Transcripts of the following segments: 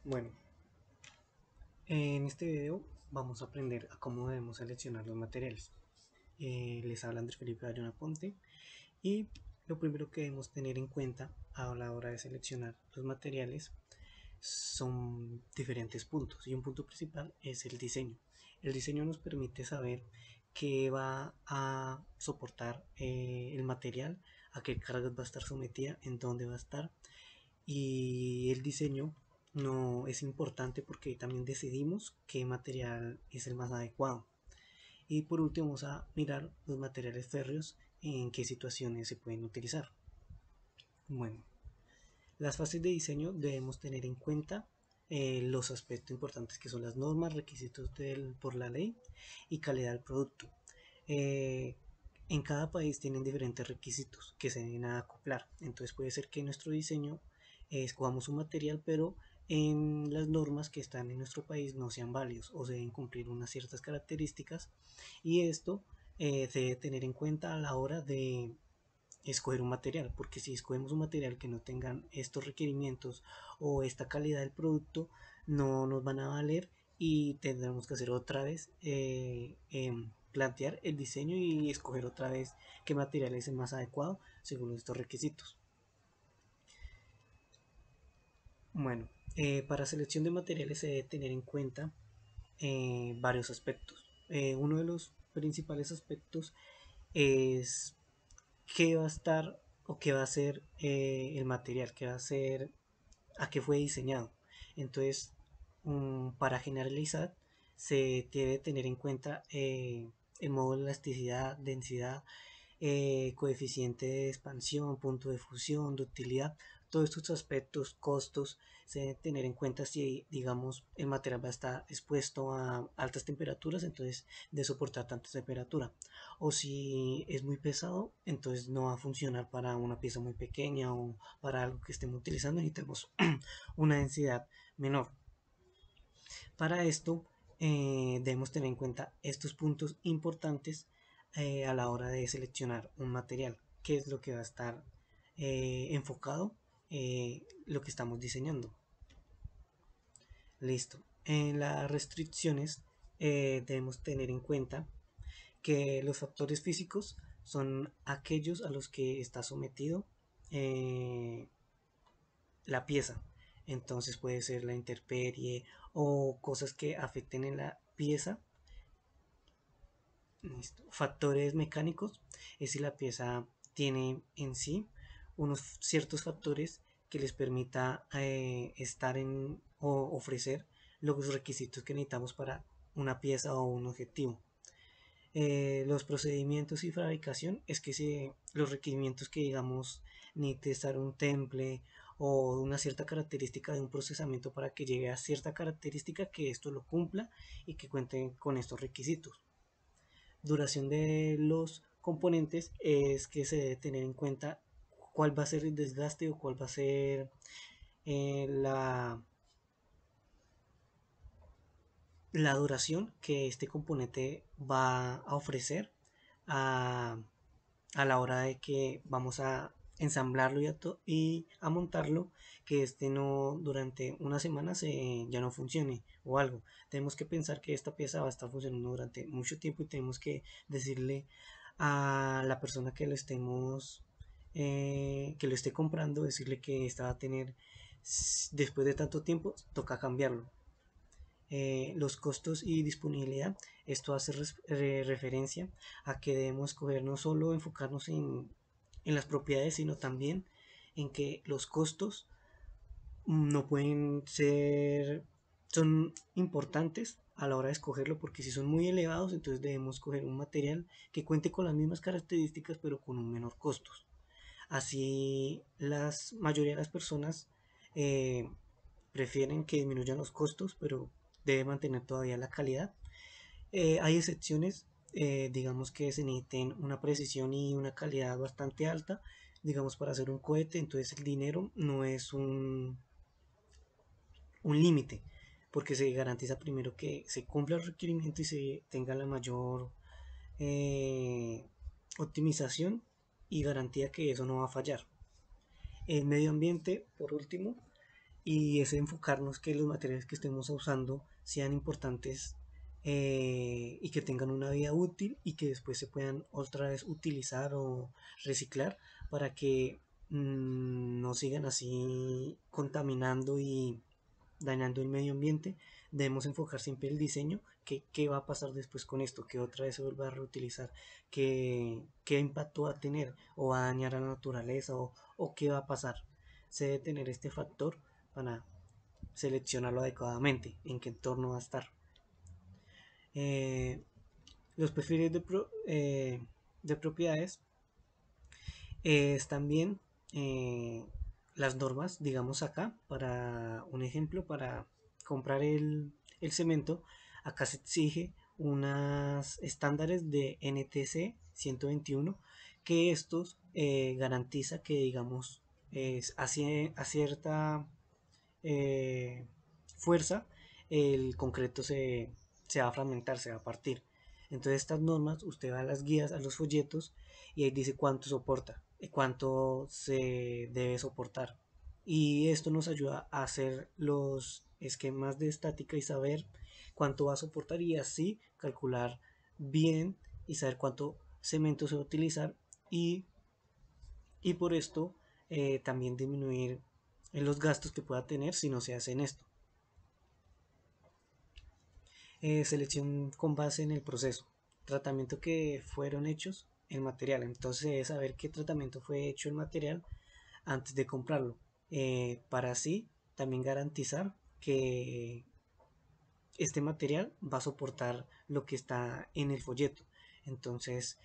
Bueno, en este video vamos a aprender a cómo debemos seleccionar los materiales. Les habla Andrés Felipe Bayona Ponte y lo primero que debemos tener en cuenta a la hora de seleccionar los materiales son diferentes puntos y un punto principal es el diseño. El diseño nos permite saber qué va a soportar el material, a qué cargas va a estar sometida, en dónde va a estar, y el diseño no es importante porque también decidimos qué material es el más adecuado. Y por último vamos a mirar los materiales férreos, en qué situaciones se pueden utilizar. Bueno, las fases de diseño debemos tener en cuenta los aspectos importantes que son las normas, requisitos por la ley y calidad del producto. Eh, en cada país tienen diferentes requisitos que se deben acoplar. Entonces puede ser que en nuestro diseño escogamos un material, pero en las normas que están en nuestro país no sean válidos o se deben cumplir unas ciertas características, y esto se debe tener en cuenta a la hora de escoger un material, porque si escogemos un material que no tengan estos requerimientos o esta calidad del producto, no nos van a valer y tendremos que hacer otra vez plantear el diseño y escoger otra vez qué material es el más adecuado según estos requisitos. Bueno, para selección de materiales se debe tener en cuenta varios aspectos. Uno de los principales aspectos es qué va a estar o qué va a ser el material, qué va a ser, a qué fue diseñado. Entonces, para generalizar, se debe tener en cuenta el modo de elasticidad, densidad, coeficiente de expansión, punto de fusión, ductilidad. Todos estos aspectos, costos, se deben tener en cuenta si, digamos, el material va a estar expuesto a altas temperaturas, entonces de soportar tanta temperatura. O si es muy pesado, entonces no va a funcionar para una pieza muy pequeña o para algo que estemos utilizando, necesitamos una densidad menor. Para esto debemos tener en cuenta estos puntos importantes a la hora de seleccionar un material, qué es lo que va a estar enfocado, lo que estamos diseñando. Listo. En las restricciones debemos tener en cuenta que los factores físicos son aquellos a los que está sometido eh, la pieza. Entonces puede ser la intemperie o cosas que afecten en la pieza. Listo. Factores mecánicos es si la pieza tiene en sí unos ciertos factores que les permita estar en o ofrecer los requisitos que necesitamos para una pieza o un objetivo. Los procedimientos y fabricación es que los requerimientos que digamos necesite estar un temple o una cierta característica de un procesamiento para que llegue a cierta característica, que esto lo cumpla y que cuente con estos requisitos. Duración de los componentes es que se debe tener en cuenta cuál va a ser el desgaste o cuál va a ser la duración que este componente va a ofrecer a, a la hora de que vamos a ensamblarlo y a montarlo, que este no durante una semana ya no funcione o algo. Tenemos que pensar que esta pieza va a estar funcionando durante mucho tiempo y tenemos que decirle a la persona que lo estemos que lo esté comprando, decirle que esta va a tener, después de tanto tiempo toca cambiarlo. Los costos y disponibilidad. Esto hace referencia a que debemos coger, no solo enfocarnos en las propiedades, sino también en que los costos no pueden ser, son importantes a la hora de escogerlo, porque si son muy elevados, entonces debemos coger un material que cuente con las mismas características pero con un menor costos. Así la mayoría de las personas eh, prefieren que disminuyan los costos, pero debe mantener todavía la calidad. Hay excepciones, digamos que se necesiten una precisión y una calidad bastante alta, digamos para hacer un cohete, entonces el dinero no es un límite, porque se garantiza primero que se cumpla el requerimiento y se tenga la mayor eh, optimización y garantía que eso no va a fallar. El medio ambiente, por último, y es enfocarnos que los materiales que estemos usando sean importantes y que tengan una vida útil y que después se puedan otra vez utilizar o reciclar para que no sigan así contaminando y dañando el medio ambiente. Debemos enfocar siempre el diseño, que qué va a pasar después con esto, que otra vez se vuelva a reutilizar, qué impacto va a tener o va a dañar a la naturaleza o qué va a pasar. Se debe tener este factor para seleccionarlo adecuadamente, en qué entorno va a estar. Eh, los perfiles de propiedades es también las normas, digamos acá, para un ejemplo, para comprar el cemento, acá se exige unas estándares de NTC 121 que estos garantiza que digamos a cierta eh, fuerza el concreto se va a fragmentar, se va a partir. Entonces estas normas, usted va a las guías, a los folletos y ahí dice cuánto soporta, y cuánto se debe soportar. Y esto nos ayuda a hacer los esquemas de estática y saber cuánto va a soportar y así calcular bien y saber cuánto cemento se va a utilizar y, y por esto también disminuir los gastos que pueda tener si no se hace en esto. Selección con base en el proceso, tratamiento que fueron hechos el material, entonces saber qué tratamiento fue hecho el material antes de comprarlo, para así también garantizar que este material va a soportar lo que está en el folleto. Entonces,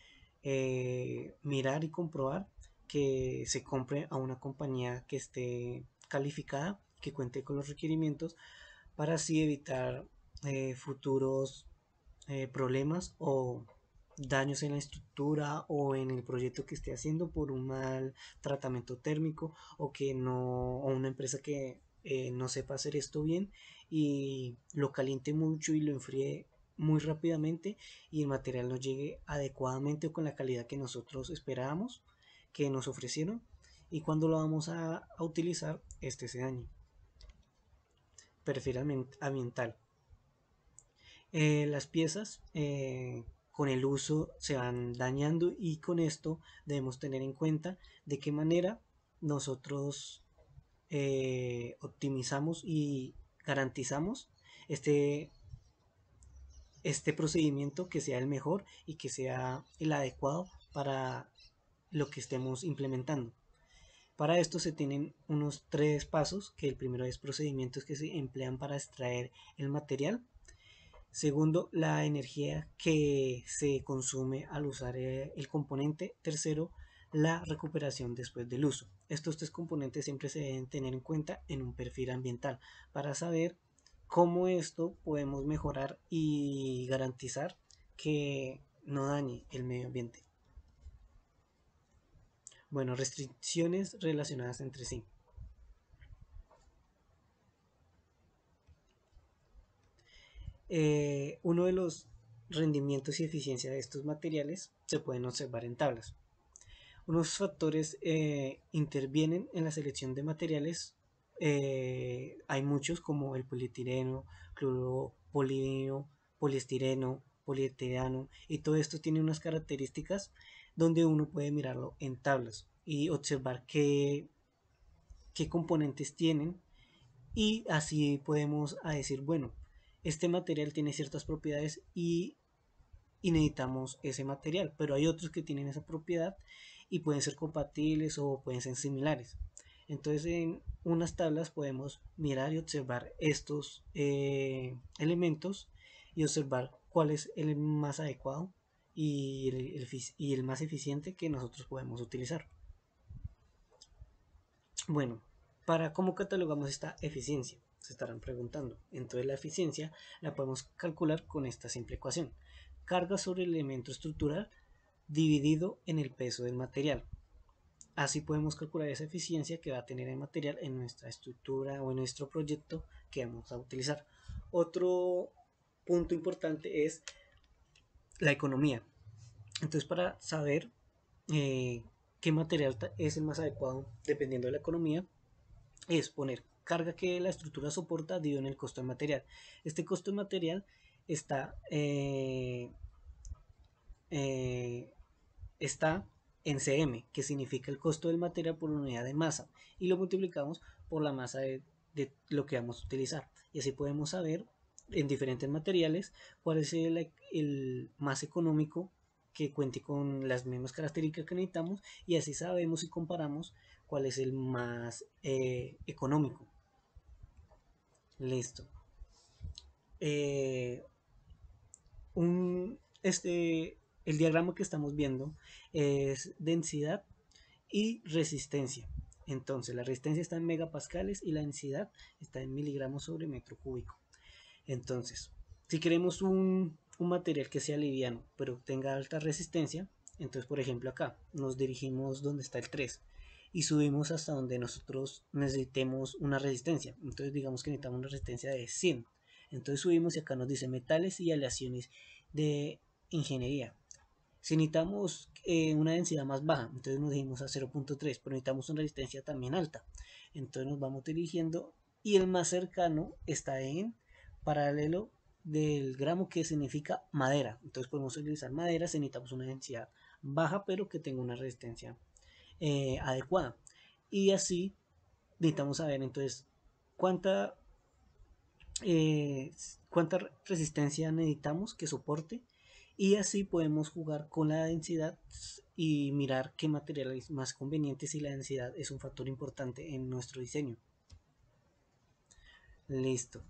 mirar y comprobar que se compre a una compañía que esté calificada, que cuente con los requerimientos para así evitar futuros problemas o daños en la estructura o en el proyecto que esté haciendo por un mal tratamiento térmico o que no, o una empresa que no sepa hacer esto bien y lo caliente mucho y lo enfríe muy rápidamente y el material no llegue adecuadamente o con la calidad que nosotros esperábamos, que nos ofrecieron, y cuando lo vamos a utilizar este se dañe. Perfil ambiental. Las piezas con el uso se van dañando y con esto debemos tener en cuenta de qué manera nosotros optimizamos y garantizamos este, este procedimiento que sea el mejor y que sea el adecuado para lo que estemos implementando. Para esto se tienen unos tres pasos, que el primero es procedimientos que se emplean para extraer el material. Segundo, la energía que se consume al usar el componente. Tercero, la recuperación después del uso. Estos tres componentes siempre se deben tener en cuenta en un perfil ambiental para saber cómo esto podemos mejorar y garantizar que no dañe el medio ambiente. Bueno, restricciones relacionadas entre sí. Uno de los rendimientos y eficiencia de estos materiales se pueden observar en tablas. Unos factores intervienen en la selección de materiales. Hay muchos como el polietileno, cloropolidino, poliestireno, polietileno, y todo esto tiene unas características donde uno puede mirarlo en tablas y observar qué componentes tienen y así podemos decir, bueno, este material tiene ciertas propiedades y necesitamos ese material, pero hay otros que tienen esa propiedad y pueden ser compatibles o pueden ser similares. Entonces en unas tablas podemos mirar y observar estos elementos y observar cuál es el más adecuado y el más eficiente que nosotros podemos utilizar. Bueno, ¿para cómo catalogamos esta eficiencia? Se estarán preguntando. Entonces la eficiencia la podemos calcular con esta simple ecuación. Carga sobre el elemento estructural dividido en el peso del material. Así podemos calcular esa eficiencia que va a tener el material en nuestra estructura o en nuestro proyecto que vamos a utilizar. Otro punto importante es la economía. Entonces, para saber qué material es el más adecuado dependiendo de la economía, es poner carga que la estructura soporta dividido en el costo del material. Este costo del material está, está en cm, que significa el costo del material por unidad de masa, y lo multiplicamos por la masa de lo que vamos a utilizar. Y así podemos saber en diferentes materiales cuál es el más económico que cuente con las mismas características que necesitamos, y así sabemos y comparamos cuál es el más económico. Listo. Eh, el diagrama que estamos viendo es densidad y resistencia. Entonces la resistencia está en megapascales y la densidad está en miligramos sobre metro cúbico. Entonces, si queremos un material que sea liviano pero tenga alta resistencia, entonces por ejemplo acá nos dirigimos donde está el 3 y subimos hasta donde nosotros necesitemos una resistencia. Entonces digamos que necesitamos una resistencia de 100. Entonces subimos y acá nos dice metales y aleaciones de ingeniería. Si necesitamos una densidad más baja, entonces nos dirigimos a 0.3, pero necesitamos una resistencia también alta. Entonces nos vamos dirigiendo y el más cercano está en paralelo del gramo, que significa madera. Entonces podemos utilizar madera si necesitamos una densidad baja pero que tenga una resistencia adecuada. Y así necesitamos saber entonces cuánta, eh, cuánta resistencia necesitamos que soporte, y así podemos jugar con la densidad y mirar qué material es más conveniente si la densidad es un factor importante en nuestro diseño. Listo.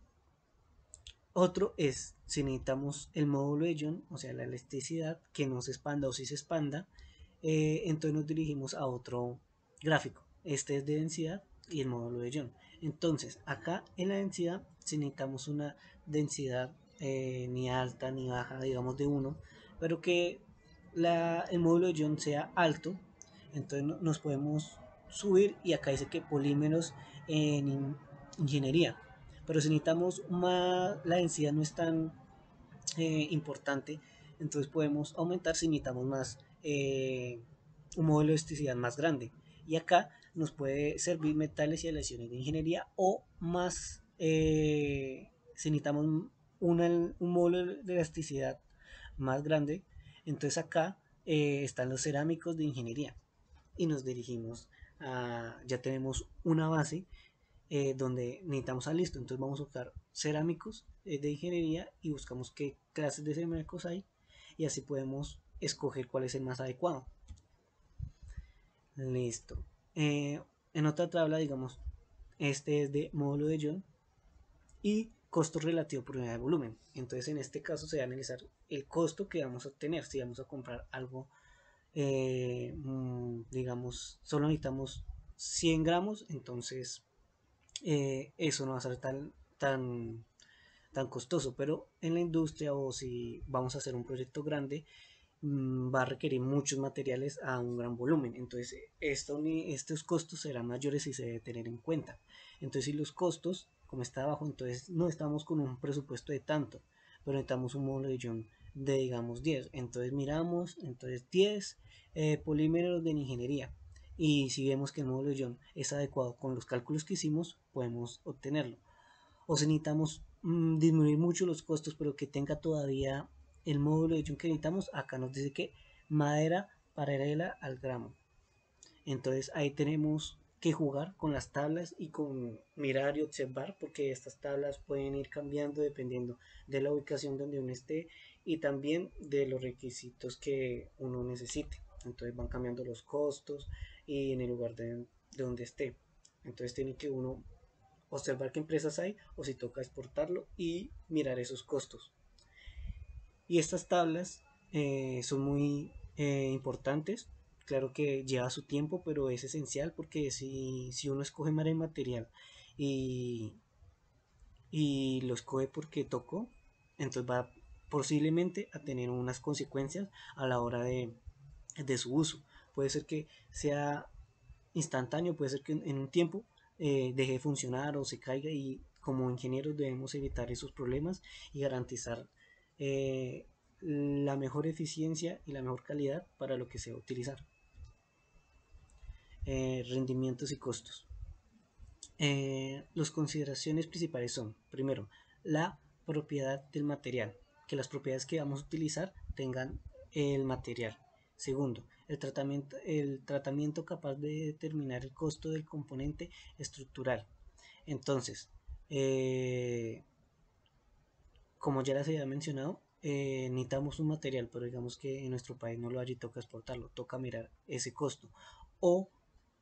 Otro es si necesitamos el módulo de Young, o sea la elasticidad, que no se expanda o si se expanda, entonces nos dirigimos a otro gráfico. Este es de densidad y el módulo de Young. Entonces acá en la densidad, si necesitamos una densidad ni alta ni baja, digamos de 1, pero que el módulo de Young sea alto, entonces nos podemos subir y acá dice que polímeros en ingeniería. Pero si necesitamos más, la densidad no es tan importante, entonces podemos aumentar si necesitamos más, un modelo de elasticidad más grande. Y acá nos puede servir metales y aleaciones de ingeniería, o más, si necesitamos un módulo de elasticidad más grande, entonces acá están los cerámicos de ingeniería y nos dirigimos a, ya tenemos una base donde necesitamos a listo. Entonces vamos a buscar cerámicos de ingeniería y buscamos qué clases de cerámicos hay, y así podemos escoger cuál es el más adecuado. Listo. En otra tabla, digamos, este es de módulo de Young y costo relativo por unidad de volumen. Entonces en este caso se va a analizar el costo que vamos a obtener si vamos a comprar algo, digamos, solo necesitamos 100 gramos, entonces eso no va a ser tan costoso. Pero en la industria, o si vamos a hacer un proyecto grande, va a requerir muchos materiales a un gran volumen. Entonces estos costos serán mayores y se debe tener en cuenta. Entonces si los costos, como está abajo, entonces no estamos con un presupuesto de tanto, pero necesitamos un módulo de Young de digamos 10. Entonces miramos, entonces 10 polímeros de ingeniería, y si vemos que el módulo de Young es adecuado con los cálculos que hicimos, podemos obtenerlo. O si necesitamos disminuir mucho los costos pero que tenga todavía el módulo de Young que necesitamos, acá nos dice que madera paralela al gramo. Entonces ahí tenemos que jugar con las tablas y con mirar y observar, porque estas tablas pueden ir cambiando dependiendo de la ubicación donde uno esté y también de los requisitos que uno necesite. Entonces van cambiando los costos y en el lugar de donde esté. Entonces tiene que uno observar qué empresas hay o si toca exportarlo y mirar esos costos. Y estas tablas son muy importantes. Claro que lleva su tiempo, pero es esencial, porque si uno escoge mal el material y, y lo escoge porque tocó, entonces va posiblemente a tener unas consecuencias a la hora de su uso. Puede ser que sea instantáneo, puede ser que en un tiempo deje de funcionar o se caiga, y como ingenieros debemos evitar esos problemas y garantizar eh, la mejor eficiencia y la mejor calidad para lo que se va a utilizar. Rendimientos y costos. Las consideraciones principales son, primero, la propiedad del material, que las propiedades que vamos a utilizar tengan el material. Segundo, el tratamiento capaz de determinar el costo del componente estructural. Entonces, como ya les había mencionado, necesitamos un material, pero digamos que en nuestro país no lo hay y toca exportarlo, toca mirar ese costo. O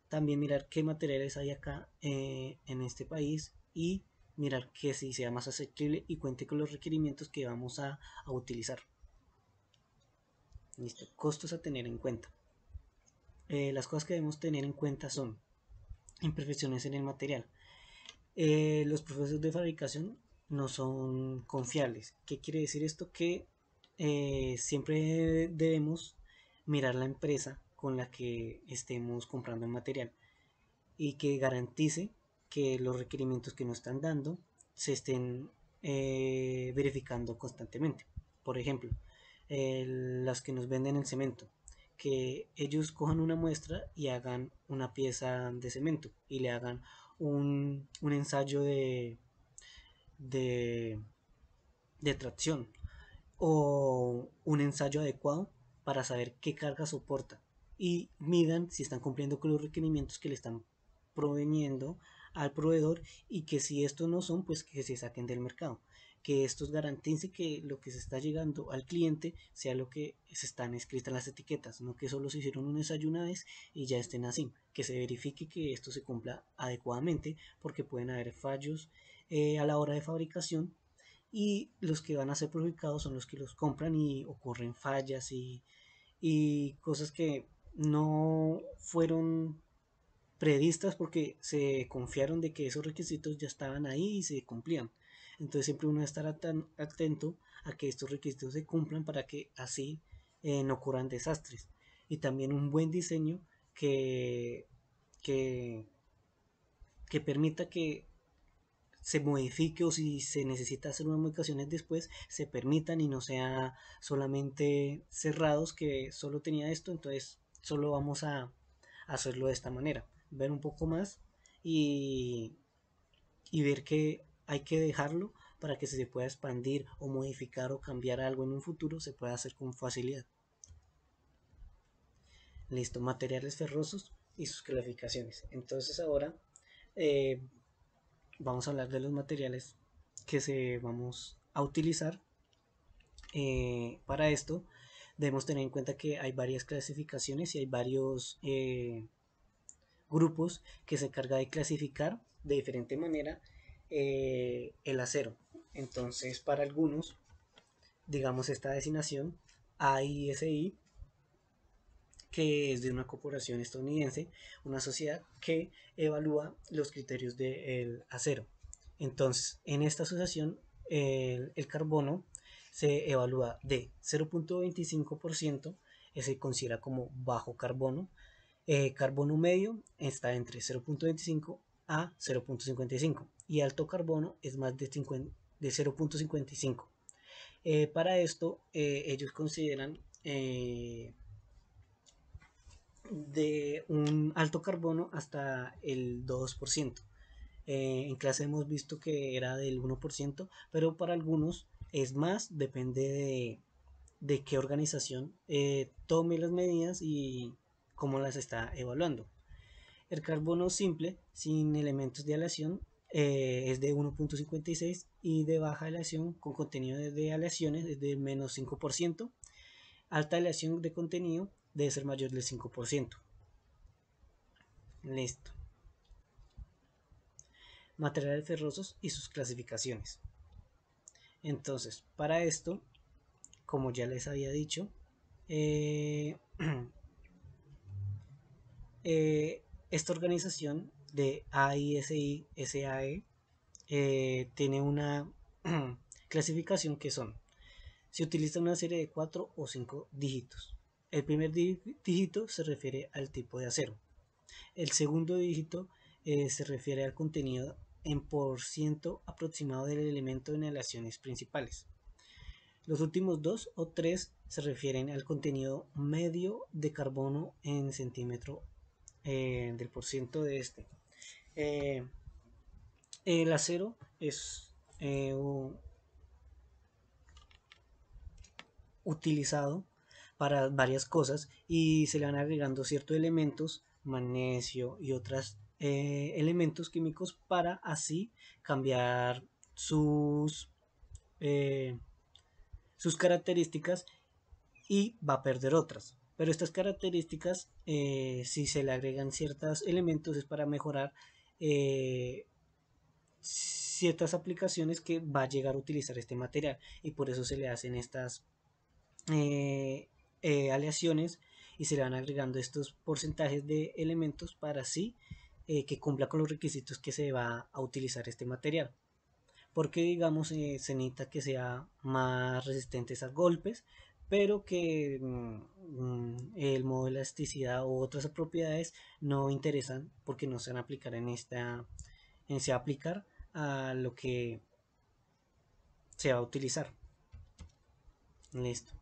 también mirar qué materiales hay acá en este país y mirar que si sea más asequible y cuente con los requerimientos que vamos a utilizar. Listo, costos a tener en cuenta. Las cosas que debemos tener en cuenta son imperfecciones en el material. Los procesos de fabricación no son confiables. ¿Qué quiere decir esto? Que siempre debemos mirar la empresa con la que estemos comprando el material y que garantice que los requerimientos que nos están dando se estén verificando constantemente. Por ejemplo, las que nos venden el cemento, que ellos cojan una muestra y hagan una pieza de cemento y le hagan un ensayo de, de tracción o un ensayo adecuado para saber qué carga soporta y midan si están cumpliendo con los requerimientos que le están proveniendo al proveedor y que si estos no son, pues que se saquen del mercado. Que estos garanticen que lo que se está llegando al cliente sea lo que se están escritas en las etiquetas, no que solo se hicieron un ensayo una vez y ya estén así. Que se verifique que esto se cumpla adecuadamente porque pueden haber fallos a la hora de fabricación y los que van a ser perjudicados son los que los compran y ocurren fallas y cosas que no fueron previstas porque se confiaron de que esos requisitos ya estaban ahí y se cumplían. Entonces siempre uno estará tan atento a que estos requisitos se cumplan para que así no ocurran desastres. Y también un buen diseño que, que, que permita que se modifique o si se necesita hacer unas modificaciones después, se permitan y no sea solamente cerrados que solo tenía esto, entonces solo vamos a hacerlo de esta manera. Ver un poco más y, y ver que hay que dejarlo para que si se pueda expandir o modificar o cambiar algo en un futuro se pueda hacer con facilidad. Listo, materiales ferrosos y sus clasificaciones. Entonces ahora eh, vamos a hablar de los materiales que se vamos a utilizar. Para esto debemos tener en cuenta que hay varias clasificaciones y hay varios grupos que se encarga de clasificar de diferente manera el acero. Entonces, para algunos, digamos esta designación AISI, que es de una corporación estadounidense, una sociedad que evalúa los criterios del acero. Entonces, en esta asociación, el carbono se evalúa de 0.25%, se considera como bajo carbono. Carbono medio está entre 0.25 a 0.55 y alto carbono es más de 0.55. Para esto, ellos consideran de un alto carbono hasta el 2%. En clase hemos visto que era del 1%, pero para algunos es más, depende de qué organización tome las medidas y cómo las está evaluando. El carbono simple, sin elementos de aleación, es de 1.56 y de baja aleación con contenido de aleaciones es de menos 5%. Alta aleación de contenido debe ser mayor del 5%. Listo. Materiales ferrosos y sus clasificaciones. Entonces, para esto, como ya les había dicho, eh, esta organización de AISI SAE tiene una clasificación que son, se utiliza una serie de 4 o 5 dígitos. El primer dígito se refiere al tipo de acero. El segundo dígito se refiere al contenido en % aproximado del elemento en aleaciones principales. Los últimos 2 o 3 se refieren al contenido medio de carbono en centímetro del % de este. El acero es utilizado para varias cosas y se le van agregando ciertos elementos, magnesio y otros elementos químicos para así cambiar sus, eh, sus características y va a perder otras. Pero estas características, si se le agregan ciertos elementos, es para mejorar ciertas aplicaciones que va a llegar a utilizar este material y por eso se le hacen estas eh, aleaciones y se le van agregando estos porcentajes de elementos para así que cumpla con los requisitos que se va a utilizar este material. Porque digamos se necesita que sea más resistentes a golpes, pero que el modo de elasticidad u otras propiedades no interesan porque no se van a aplicar se va a aplicar a lo que se va a utilizar. Listo.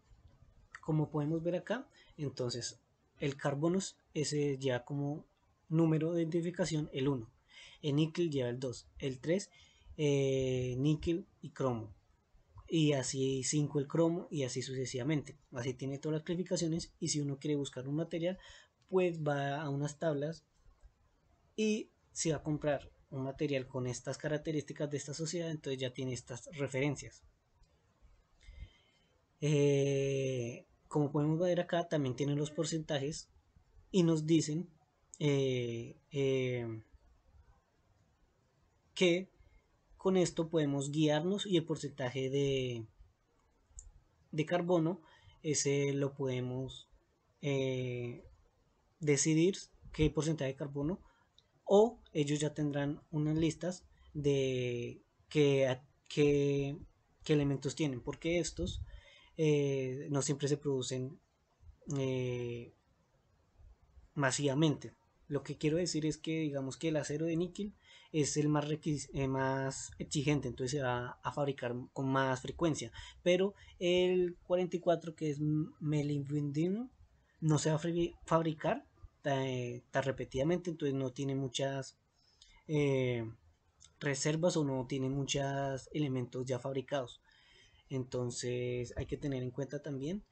Como podemos ver acá, entonces el carbono ese ya como número de identificación el 1, el níquel lleva el 2, el 3 níquel y cromo, y así 5 el cromo y así sucesivamente. Así tiene todas las clasificaciones y si uno quiere buscar un material, pues va a unas tablas y si va a comprar un material con estas características de esta sociedad, entonces ya tiene estas referencias. Como podemos ver acá, también tienen los porcentajes y nos dicen eh, eh, que con esto podemos guiarnos y el porcentaje de carbono, ese lo podemos eh, decidir qué porcentaje de carbono o ellos ya tendrán unas listas de qué, qué elementos tienen, porque estos no siempre se producen eh, masivamente. Lo que quiero decir es que digamos que el acero de níquel es el más exigente, entonces se va a fabricar con más frecuencia, pero el 44 que es melibdeno no se va a fabricar tan repetidamente, entonces no tiene muchas eh, reservas o no tiene muchos elementos ya fabricados. Entonces hay que tener en cuenta también